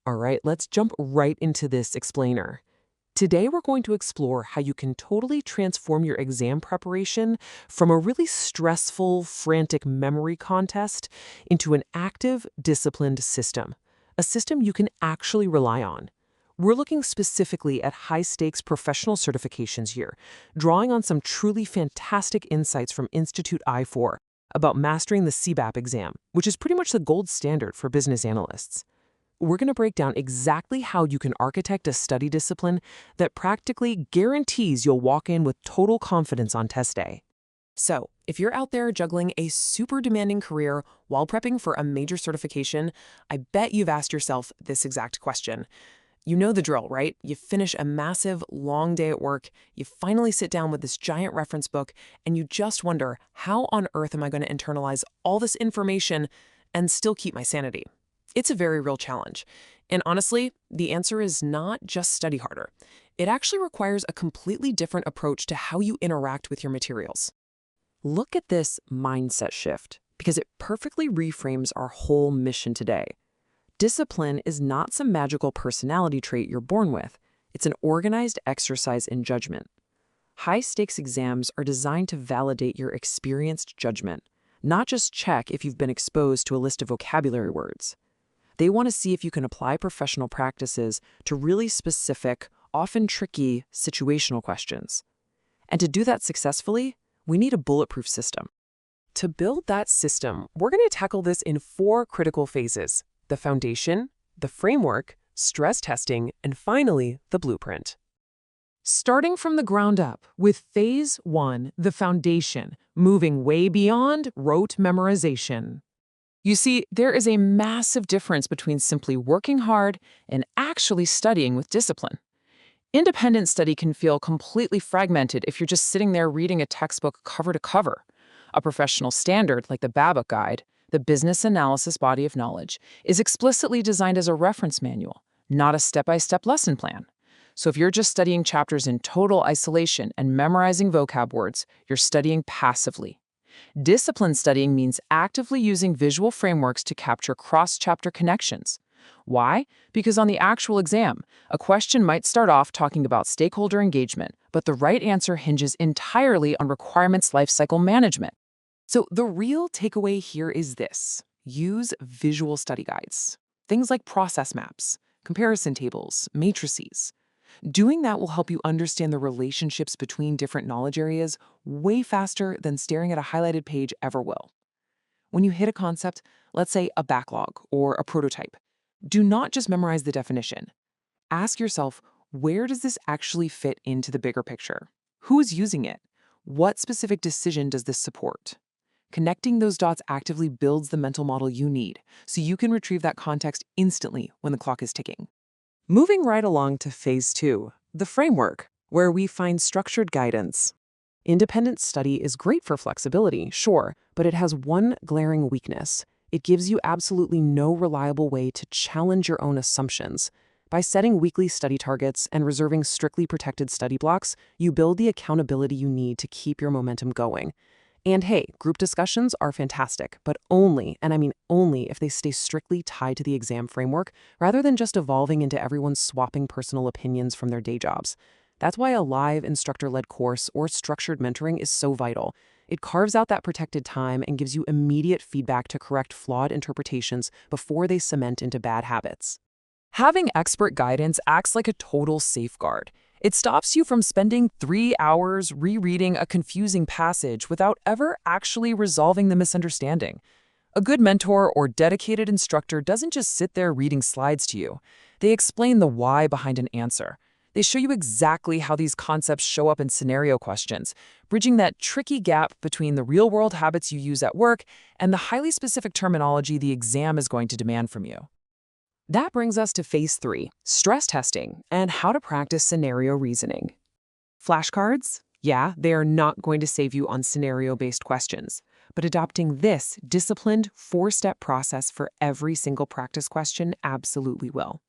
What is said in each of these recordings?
All right, let's jump right into this explainer. Today, we're going to explore how you can totally transform your exam preparation from a really stressful, frantic memory contest into an active, disciplined system, a system you can actually rely on. We're looking specifically at high-stakes professional certifications here, drawing on some truly fantastic insights from Institute I-4 about mastering the CBAP exam, which is pretty much the gold standard for business analysts. We're going to break down exactly how you can architect a study discipline that practically guarantees you'll walk in with total confidence on test day. So, if you're out there juggling a super demanding career while prepping for a major certification, I bet you've asked yourself this exact question. You know the drill, right? You finish a massive, long day at work, you finally sit down with this giant reference book, and you just wonder, how on earth am I going to internalize all this information and still keep my sanity? It's a very real challenge. And honestly, the answer is not just study harder. It actually requires a completely different approach to how you interact with your materials. Look at this mindset shift, because it perfectly reframes our whole mission today. Discipline is not some magical personality trait you're born with. It's an organized exercise in judgment. High-stakes exams are designed to validate your experienced judgment, not just check if you've been exposed to a list of vocabulary words. They want to see if you can apply professional practices to really specific, often tricky, situational questions. And to do that successfully, we need a bulletproof system. To build that system, we're going to tackle this in 4 critical phases: the foundation, the framework, stress testing, and finally, the blueprint. Starting from the ground up with phase 1, the foundation, moving way beyond rote memorization. You see, there is a massive difference between simply working hard and actually studying with discipline. Independent study can feel completely fragmented if you're just sitting there reading a textbook cover to cover. A professional standard like the BABOK guide, the Business Analysis Body of Knowledge, is explicitly designed as a reference manual, not a step-by-step lesson plan. So if you're just studying chapters in total isolation and memorizing vocab words, you're studying passively. Discipline studying means actively using visual frameworks to capture cross-chapter connections. Why? Because on the actual exam, a question might start off talking about stakeholder engagement, but the right answer hinges entirely on requirements lifecycle management. So the real takeaway here is this: use visual study guides. Things like process maps, comparison tables, matrices. Doing that will help you understand the relationships between different knowledge areas way faster than staring at a highlighted page ever will. When you hit a concept, let's say a backlog or a prototype, do not just memorize the definition. Ask yourself, where does this actually fit into the bigger picture? Who is using it? What specific decision does this support? Connecting those dots actively builds the mental model you need, so you can retrieve that context instantly when the clock is ticking. Moving right along to phase 2, the framework, where we find structured guidance. Independent study is great for flexibility, sure, but it has one glaring weakness. It gives you absolutely no reliable way to challenge your own assumptions. By setting weekly study targets and reserving strictly protected study blocks, you build the accountability you need to keep your momentum going. And hey, group discussions are fantastic, but only, and I mean only, if they stay strictly tied to the exam framework, rather than just evolving into everyone swapping personal opinions from their day jobs. That's why a live instructor-led course or structured mentoring is so vital. It carves out that protected time and gives you immediate feedback to correct flawed interpretations before they cement into bad habits. Having expert guidance acts like a total safeguard. It stops you from spending 3 hours rereading a confusing passage without ever actually resolving the misunderstanding. A good mentor or dedicated instructor doesn't just sit there reading slides to you. They explain the why behind an answer. They show you exactly how these concepts show up in scenario questions, bridging that tricky gap between the real-world habits you use at work and the highly specific terminology the exam is going to demand from you. That brings us to phase 3, stress testing, and how to practice scenario reasoning. Flashcards? Yeah, they are not going to save you on scenario-based questions, but adopting this disciplined 4-step process for every single practice question absolutely will.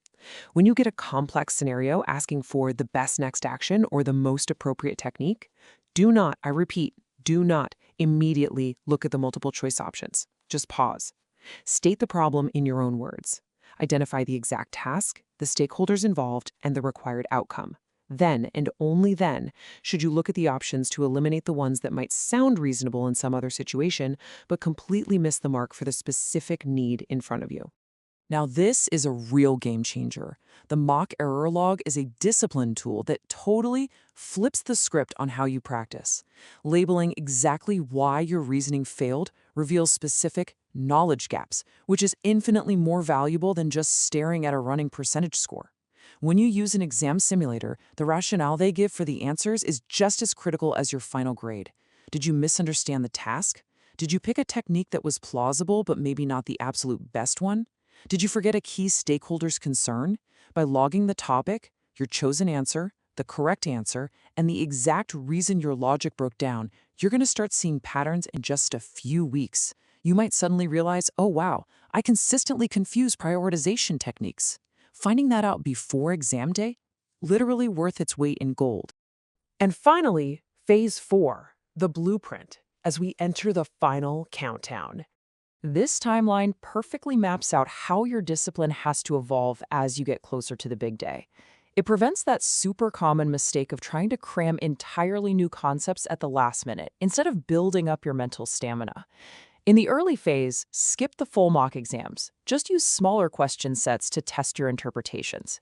When you get a complex scenario asking for the best next action or the most appropriate technique, do not, I repeat, do not immediately look at the multiple choice options. Just pause. State the problem in your own words. Identify the exact task, the stakeholders involved, and the required outcome. Then, and only then, should you look at the options to eliminate the ones that might sound reasonable in some other situation, but completely miss the mark for the specific need in front of you. Now, this is a real game changer. The mock error log is a discipline tool that totally flips the script on how you practice. Labeling exactly why your reasoning failed reveals specific knowledge gaps, which is infinitely more valuable than just staring at a running percentage score. When you use an exam simulator, the rationale they give for the answers is just as critical as your final grade. Did you misunderstand the task? Did you pick a technique that was plausible but maybe not the absolute best one? Did you forget a key stakeholder's concern? By logging the topic, your chosen answer, the correct answer, and the exact reason your logic broke down, you're going to start seeing patterns in just a few weeks. You might suddenly realize, oh wow, I consistently confuse prioritization techniques. Finding that out before exam day? Literally worth its weight in gold. And finally, Phase 4, the blueprint, as we enter the final countdown. This timeline perfectly maps out how your discipline has to evolve as you get closer to the big day. It prevents that super common mistake of trying to cram entirely new concepts at the last minute instead of building up your mental stamina. In the early phase, skip the full mock exams. Just use smaller question sets to test your interpretations.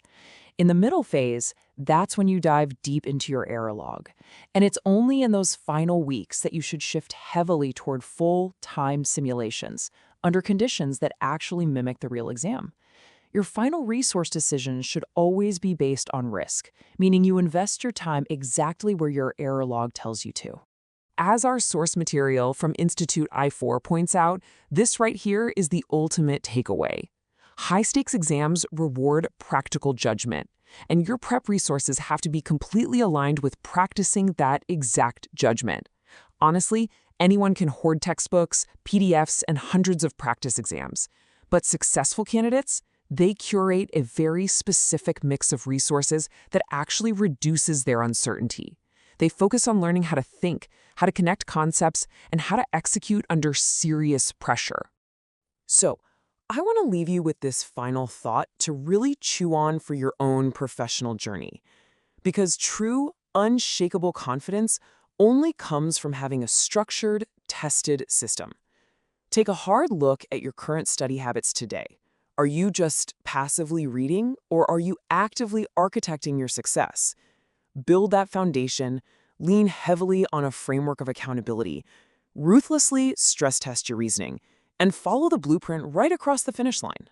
In the middle phase, that's when you dive deep into your error log. And it's only in those final weeks that you should shift heavily toward full-time simulations under conditions that actually mimic the real exam. Your final resource decisions should always be based on risk, meaning you invest your time exactly where your error log tells you to. As our source material from Institute I4 points out, this right here is the ultimate takeaway. High-stakes exams reward practical judgment, and your prep resources have to be completely aligned with practicing that exact judgment. Honestly, anyone can hoard textbooks, PDFs, and hundreds of practice exams. But successful candidates, they curate a very specific mix of resources that actually reduces their uncertainty. They focus on learning how to think, how to connect concepts, and how to execute under serious pressure. So, I want to leave you with this final thought to really chew on for your own professional journey. Because true, unshakable confidence only comes from having a structured, tested system. Take a hard look at your current study habits today. Are you just passively reading, or are you actively architecting your success? Build that foundation, lean heavily on a framework of accountability, ruthlessly stress test your reasoning, and follow the blueprint right across the finish line.